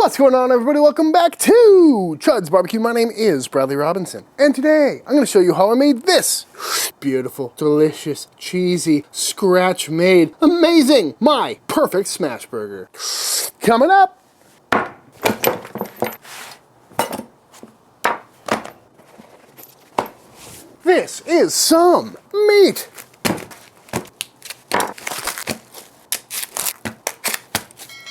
What's going on, everybody? Welcome back to Chuds BBQ. My name is Bradley Robinson, and today I'm going to show you how I made this beautiful, delicious, cheesy, scratch-made, amazing, my perfect Smashburger. Coming up. This is some meat.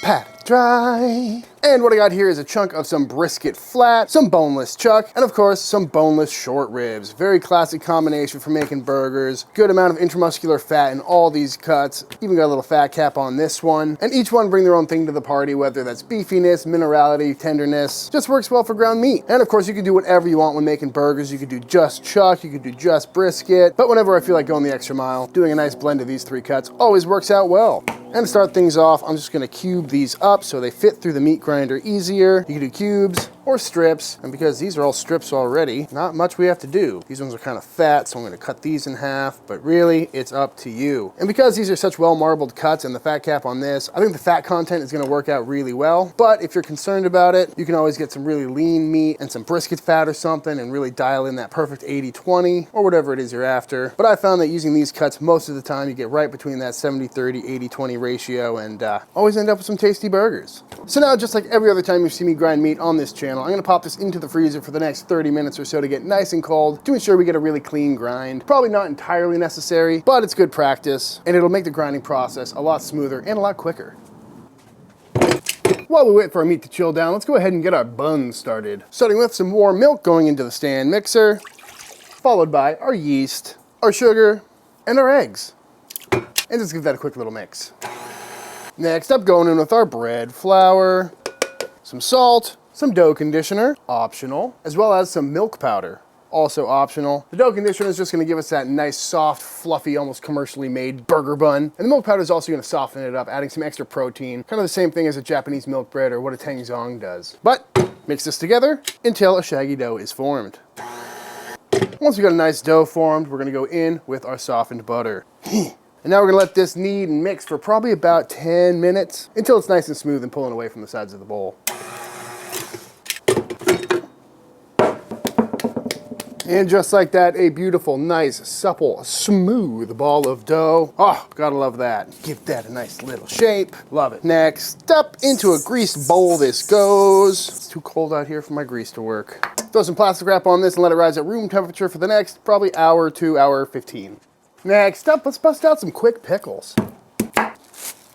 Pat it dry. And what I got here is a chunk of some brisket flat, some boneless chuck, and of course some boneless short ribs. Very classic combination for making burgers. Good amount of intramuscular fat in all these cuts. Even got a little fat cap on this one. And each one bring their own thing to the party, whether that's beefiness, minerality, tenderness. Just works well for ground meat. And of course you can do whatever you want when making burgers. You could do just chuck, you could do just brisket. But whenever I feel like going the extra mile, doing a nice blend of these three cuts always works out well. And to start things off, I'm just gonna cube these up so they fit through the meat grinder easier. You can do cubes or strips, and because these are all strips already, not much we have to do. These ones are kind of fat, so I'm gonna cut these in half, but really, it's up to you. And because these are such well-marbled cuts and the fat cap on this, I think the fat content is gonna work out really well, but if you're concerned about it, you can always get some really lean meat and some brisket fat or something and really dial in that perfect 80-20 or whatever it is you're after. But I found that using these cuts most of the time, you get right between that 70-30, 80-20 ratio and always end up with some tasty burgers. So now, just like every other time you see me grind meat on this channel, I'm gonna pop this into the freezer for the next 30 minutes or so to get nice and cold to ensure we get a really clean grind. Probably not entirely necessary, but it's good practice, and it'll make the grinding process a lot smoother and a lot quicker. While we wait for our meat to chill down, let's go ahead and get our buns started. Starting with some warm milk going into the stand mixer, followed by our yeast, our sugar, and our eggs. And just give that a quick little mix. Next up, going in with our bread flour, some salt, some dough conditioner, optional, as well as some milk powder, also optional. The dough conditioner is just gonna give us that nice, soft, fluffy, almost commercially made burger bun. And the milk powder is also gonna soften it up, adding some extra protein, kind of the same thing as a Japanese milk bread or what a tangzong does. But mix this together until a shaggy dough is formed. Once we got a nice dough formed, we're gonna go in with our softened butter. And now we're gonna let this knead and mix for probably about 10 minutes until it's nice and smooth and pulling away from the sides of the bowl. And just like that, a beautiful, nice, supple, smooth ball of dough. Oh, gotta love that. Give that a nice little shape. Love it. Next up, into a greased bowl this goes. It's too cold out here for my grease to work. Throw some plastic wrap on this and let it rise at room temperature for the next probably hour to hour 15. Next up, let's bust out some quick pickles.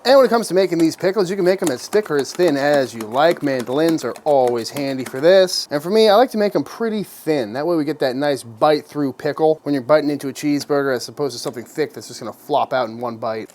And when it comes to making these pickles, you can make them as thick or as thin as you like. Mandolins are always handy for this. And for me, I like to make them pretty thin. That way we get that nice bite through pickle when you're biting into a cheeseburger as opposed to something thick that's just gonna flop out in one bite.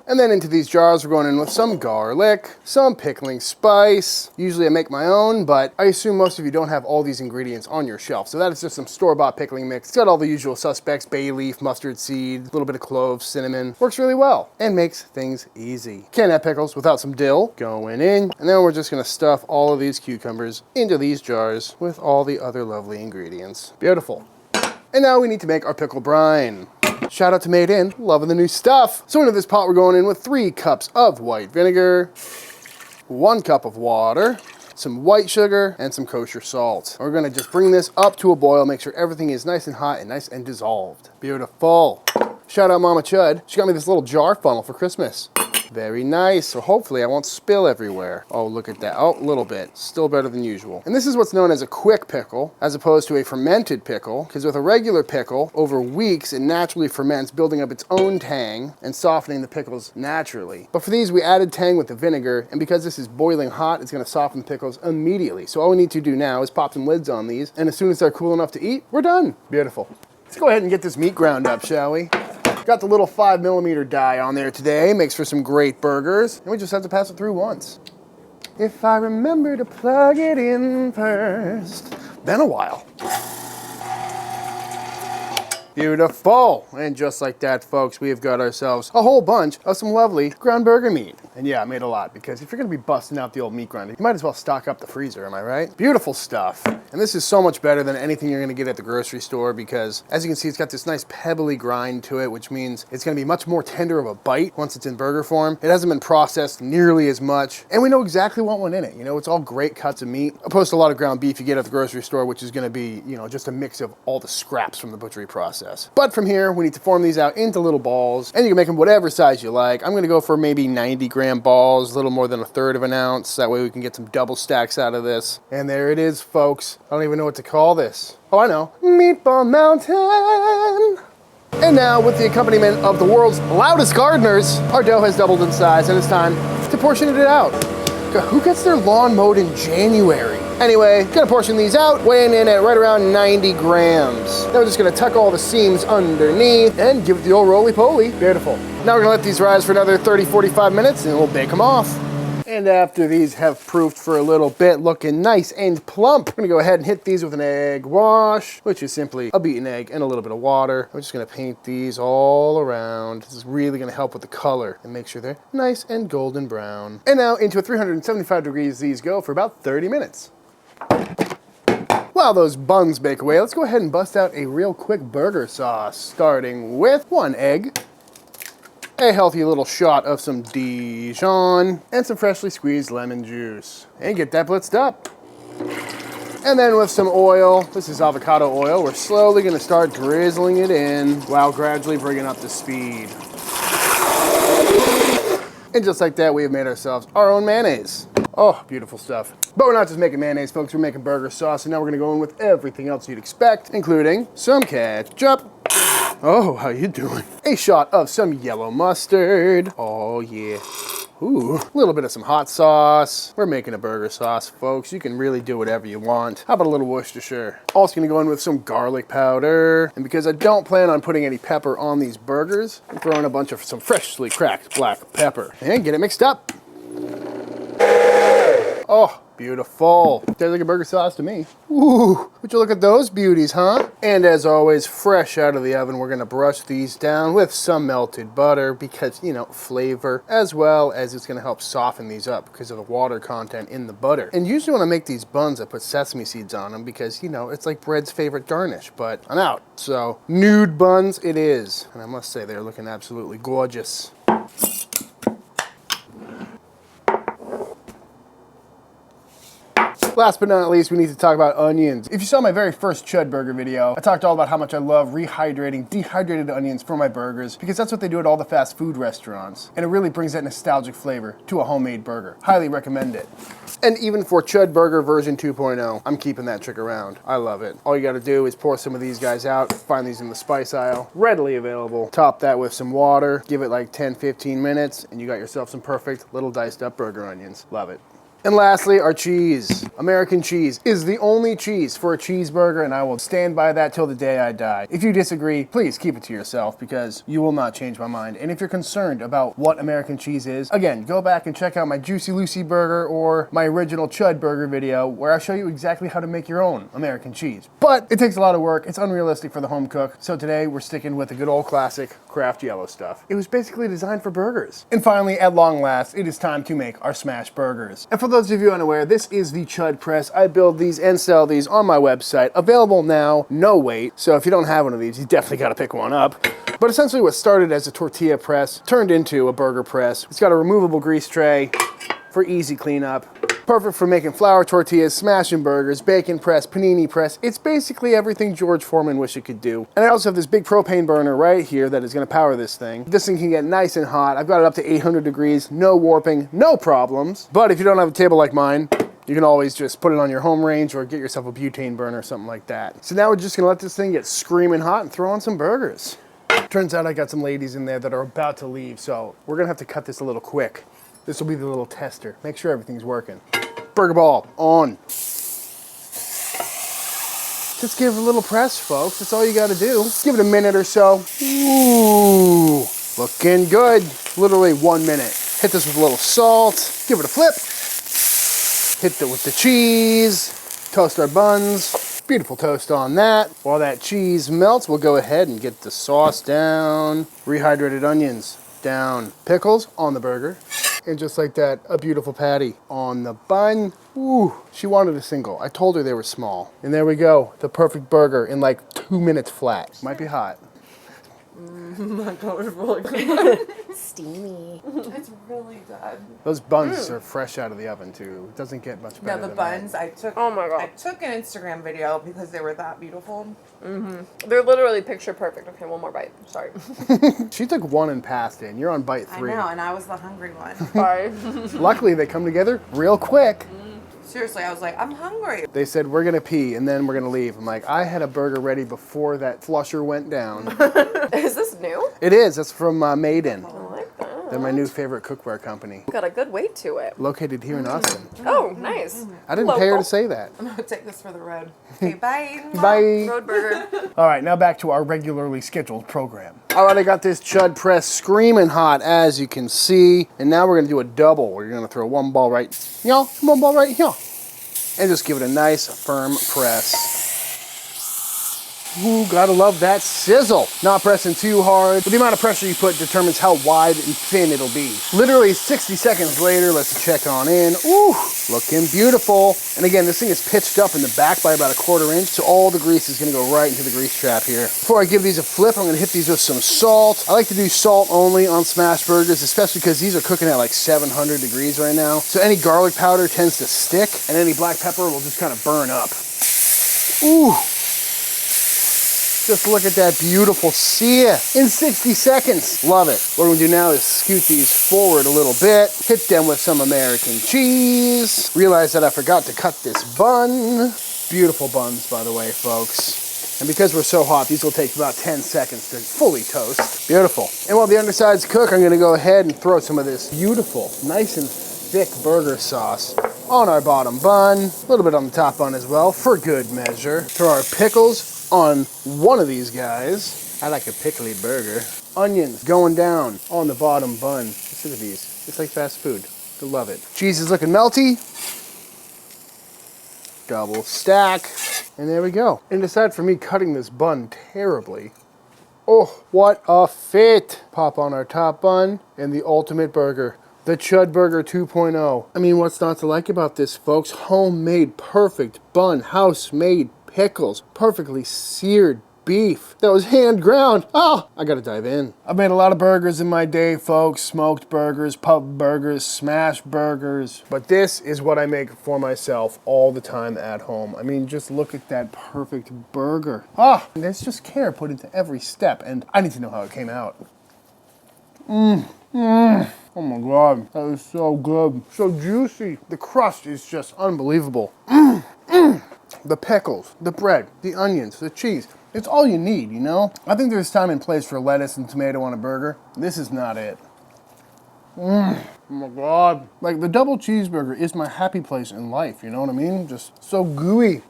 And then into these jars, we're going in with some garlic, some pickling spice. Usually I make my own, but I assume most of you don't have all these ingredients on your shelf. So that is just some store-bought pickling mix. It's got all the usual suspects: bay leaf, mustard seed, a little bit of cloves, cinnamon. Works really well and makes things easy. Can't have pickles without some dill going in. And then we're just gonna stuff all of these cucumbers into these jars with all the other lovely ingredients. Beautiful. And now we need to make our pickle brine. Shout out to Made In, loving the new stuff. So into this pot we're going in with 3 cups of white vinegar, 1 cup of water, some white sugar, and some kosher salt. We're gonna just bring this up to a boil, make sure everything is nice and hot and nice and dissolved. Beautiful. Shout out Mama Chud. She got me this little jar funnel for Christmas. Very nice, so hopefully I won't spill everywhere. Oh, look at that. Oh, a little bit. Still better than usual. And this is what's known as a quick pickle, as opposed to a fermented pickle, because with a regular pickle, over weeks it naturally ferments, building up its own tang and softening the pickles naturally. But for these, we added tang with the vinegar, and because this is boiling hot, it's gonna soften the pickles immediately. So all we need to do now is pop some lids on these, and as soon as they're cool enough to eat, we're done. Beautiful. Let's go ahead and get this meat ground up, shall we? Got the little 5mm die on there today, makes for some great burgers, and we just have to pass it through once. If I remember to plug it in first. Been a while. Beautiful. And just like that, folks, we've got ourselves a whole bunch of some lovely ground burger meat. And yeah, I made a lot because if you're gonna be busting out the old meat grinder, you might as well stock up the freezer, am I right? Beautiful stuff. And this is so much better than anything you're gonna get at the grocery store because as you can see, it's got this nice pebbly grind to it, which means it's gonna be much more tender of a bite once it's in burger form. It hasn't been processed nearly as much. And we know exactly what went in it. You know, it's all great cuts of meat, opposed to a lot of ground beef you get at the grocery store, which is gonna be, you know, just a mix of all the scraps from the butchery process. But from here, we need to form these out into little balls, and you can make them whatever size you like. I'm gonna go for maybe 90-gram balls, a little more than 1/3 of an ounce. That way we can get some double stacks out of this. And there it is, folks. I don't even know what to call this. Oh, I know. Meatball Mountain. And now, with the accompaniment of the world's loudest gardeners, our dough has doubled in size, and it's time to portion it out. God, who gets their lawn mowed in January? Anyway, gonna portion these out, weighing in at right around 90 grams. Now we're just gonna tuck all the seams underneath and give it the old roly-poly. Beautiful. Now we're gonna let these rise for another 30-45 minutes and we'll bake them off. And after these have proofed for a little bit, looking nice and plump, I'm gonna go ahead and hit these with an egg wash, which is simply a beaten egg and a little bit of water. I'm just gonna paint these all around. This is really gonna help with the color and make sure they're nice and golden brown. And now into a 375 degrees these go for about 30 minutes. While those buns bake away, let's go ahead and bust out a real quick burger sauce, starting with 1 egg, a healthy little shot of some Dijon, and some freshly squeezed lemon juice. And get that blitzed up. And then with some oil, this is avocado oil, we're slowly gonna start drizzling it in while gradually bringing up the speed. And just like that, we have made ourselves our own mayonnaise. Oh, beautiful stuff. But we're not just making mayonnaise, folks, we're making burger sauce, and now we're gonna go in with everything else you'd expect, including some ketchup. Oh, how you doing? A shot of some yellow mustard. Oh yeah. Ooh, a little bit of some hot sauce. We're making a burger sauce, folks. You can really do whatever you want. How about a little Worcestershire? Also gonna go in with some garlic powder. And because I don't plan on putting any pepper on these burgers, I'm throwing a bunch of some freshly cracked black pepper. And get it mixed up. Oh, beautiful. Tastes like a burger sauce to me. Ooh, would you look at those beauties, huh? And as always, fresh out of the oven, we're gonna brush these down with some melted butter because, you know, flavor, as well as it's gonna help soften these up because of the water content in the butter. And usually when I make these buns, I put sesame seeds on them because, you know, it's like bread's favorite garnish, but I'm out. So, nude buns it is. And I must say, they're looking absolutely gorgeous. Last but not least, we need to talk about onions. If you saw my very first Chud Burger video, I talked all about how much I love rehydrating dehydrated onions for my burgers because that's what they do at all the fast food restaurants. And it really brings that nostalgic flavor to a homemade burger. Highly recommend it. And even for Chud Burger version 2.0, I'm keeping that trick around. I love it. All you gotta do is pour some of these guys out, find these in the spice aisle, readily available. Top that with some water, give it like 10-15 minutes, and you got yourself some perfect little diced up burger onions. Love it. And lastly, our cheese. American cheese is the only cheese for a cheeseburger, and I will stand by that till the day I die. If you disagree, please keep it to yourself because you will not change my mind. And if you're concerned about what American cheese is, again, go back and check out my Juicy Lucy burger or my original Chud Burger video where I show you exactly how to make your own American cheese. But it takes a lot of work. It's unrealistic for the home cook. So today we're sticking with the good old classic Kraft yellow stuff. It was basically designed for burgers. And finally, at long last, it is time to make our Smashburgers. And for those of you unaware, this is the Chud press. I build these and sell these on my website. Available now, no wait. So if you don't have one of these, you definitely gotta pick one up. But essentially what started as a tortilla press turned into a burger press. It's got a removable grease tray for easy cleanup. Perfect for making flour tortillas, smashing burgers, bacon press, panini press. It's basically everything George Foreman wished it could do. And I also have this big propane burner right here that is gonna power this thing. This thing can get nice and hot. I've got it up to 800 degrees, no warping, no problems. But if you don't have a table like mine, you can always just put it on your home range or get yourself a butane burner or something like that. So now we're just gonna let this thing get screaming hot and throw on some burgers. Turns out I got some ladies in there that are about to leave, so we're gonna have to cut this a little quick. This will be the little tester. Make sure everything's working. Burger ball on. Just give it a little press, folks. That's all you gotta do. Give it a minute or so. Ooh, looking good. Literally 1 minute. Hit this with a little salt. Give it a flip. Hit it with the cheese. Toast our buns. Beautiful toast on that. While that cheese melts, we'll go ahead and get the sauce down. Rehydrated onions down. Pickles on the burger. And just like that, a beautiful patty on the bun. Ooh, she wanted a single. I told her they were small. And there we go, the perfect burger in like 2 minutes flat. Might be hot. My God, it's really good. Steamy. It's really good. Those buns are fresh out of the oven too. It doesn't get much better No, the than buns, that. I took. Oh my God. I took an Instagram video because they were that beautiful. They're literally picture perfect. Okay, one more bite. Sorry. She took one and passed it, and you're on bite 3. I know, and I was the hungry one. Sorry. Luckily, they come together real quick. Seriously, I was like, I'm hungry. They said, we're gonna pee, and then we're gonna leave. I'm like, I had a burger ready before that flusher went down. Is this new? It is, that's from Made-In. I like that. They're my new favorite cookware company. Got a good weight to it. Located here in Austin. Oh, nice. I didn't pay her Local. to say that. I'm gonna take this for the road. Okay, bye. Bye. Road burger. All right, now back to our regularly scheduled program. All right, I got this Chud press screaming hot, as you can see. And now we're gonna do a double. We're gonna throw one ball right here, one ball right here. And just give it a nice, firm press. Ooh, gotta love that sizzle. Not pressing too hard, but the amount of pressure you put determines how wide and thin it'll be. Literally 60 seconds later, let's check on in. Ooh, looking beautiful. And again, this thing is pitched up in the back by about 1/4 inch, so all the grease is gonna go right into the grease trap here. Before I give these a flip, I'm gonna hit these with some salt. I like to do salt only on smash burgers, especially because these are cooking at like 700 degrees right now. So any garlic powder tends to stick, and any black pepper will just kind of burn up. Ooh. Just look at that beautiful sear in 60 seconds. Love it. What we're gonna do now is scoot these forward a little bit, hit them with some American cheese. Realize that I forgot to cut this bun. Beautiful buns, by the way, folks. And because we're so hot, these will take about 10 seconds to fully toast. Beautiful. And while the undersides cook, I'm gonna go ahead and throw some of this beautiful, nice and thick burger sauce on our bottom bun. A little bit on the top bun as well, for good measure. Throw our pickles on one of these guys. I like a pickly burger. Onions going down on the bottom bun. Just look at these. It's like fast food. I love it. Cheese is looking melty. Double stack. And there we go. And aside from me cutting this bun terribly, oh, what a fit. Pop on our top bun and the ultimate burger. The Chud Burger 2.0. I mean, what's not to like about this, folks? Homemade, perfect bun, house-made pickles, perfectly seared beef that was hand ground. Oh, I gotta dive in. I've made a lot of burgers in my day, folks. Smoked burgers, pub burgers, smash burgers. But this is what I make for myself all the time at home. I mean, just look at that perfect burger. Ah, there's just care put into every step, and I need to know how it came out. Oh my God, that is so good. So juicy. The crust is just unbelievable. The pickles, the bread, the onions, the cheese. It's all you need, you know? I think there's time and place for lettuce and tomato on a burger. This is not it. Oh my God. Like, the double cheeseburger is my happy place in life, you know what I mean? Just so gooey.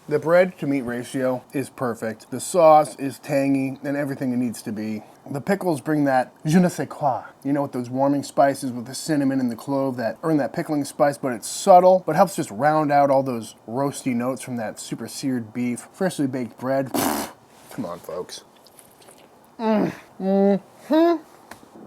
The bread to meat ratio is perfect. The sauce is tangy and everything it needs to be. The pickles bring that je ne sais quoi, you know, with those warming spices with the cinnamon and the clove that earn that pickling spice, but it's subtle, but helps just round out all those roasty notes from that super seared beef. Freshly baked bread. Come on, folks.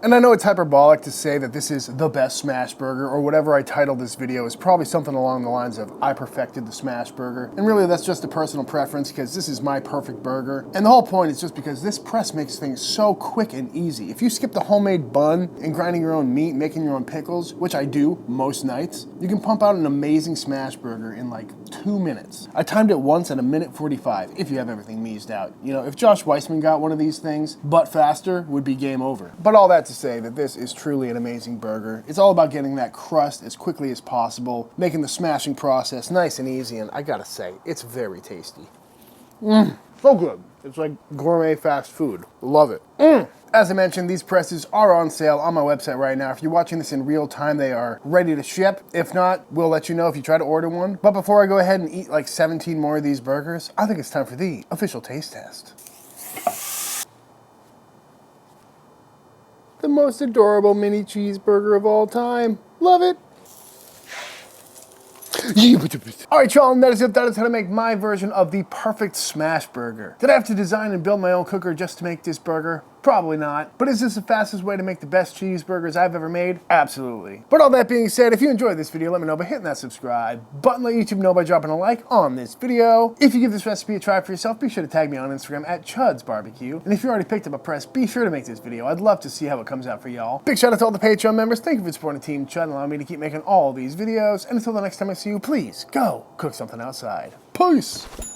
And I know it's hyperbolic to say that this is the best smash burger, or whatever I titled this video is probably something along the lines of I perfected the smash burger. And really that's just a personal preference because this is my perfect burger. And the whole point is just because this press makes things so quick and easy. If you skip the homemade bun and grinding your own meat, making your own pickles, which I do most nights, you can pump out an amazing smash burger in like 2 minutes. I timed it once at 1:45 if you have everything meased out. You know, if Josh Weissman got one of these things, but faster, would be game over. But all that to say that this is truly an amazing burger. It's all about getting that crust as quickly as possible, making the smashing process nice and easy, and I gotta say, it's very tasty. So good. It's like gourmet fast food. Love it. As I mentioned, these presses are on sale on my website right now. If you're watching this in real time, they are ready to ship. If not, we'll let you know if you try to order one. But before I go ahead and eat like 17 more of these burgers, I think it's time for the official taste test. The most adorable mini cheeseburger of all time. Love it. All right, y'all, and that is it. That is how to make my version of the perfect smash burger. Did I have to design and build my own cooker just to make this burger? Probably not. But is this the fastest way to make the best cheeseburgers I've ever made? Absolutely. But all that being said, if you enjoyed this video, let me know by hitting that subscribe button. Let YouTube know by dropping a like on this video. If you give this recipe a try for yourself, be sure to tag me on Instagram at Chuds BBQ. And if you already picked up a press, be sure to make this video. I'd love to see how it comes out for y'all. Big shout out to all the Patreon members. Thank you for supporting Team Chud and allowing me to keep making all these videos. And until the next time I see you, please go cook something outside. Peace.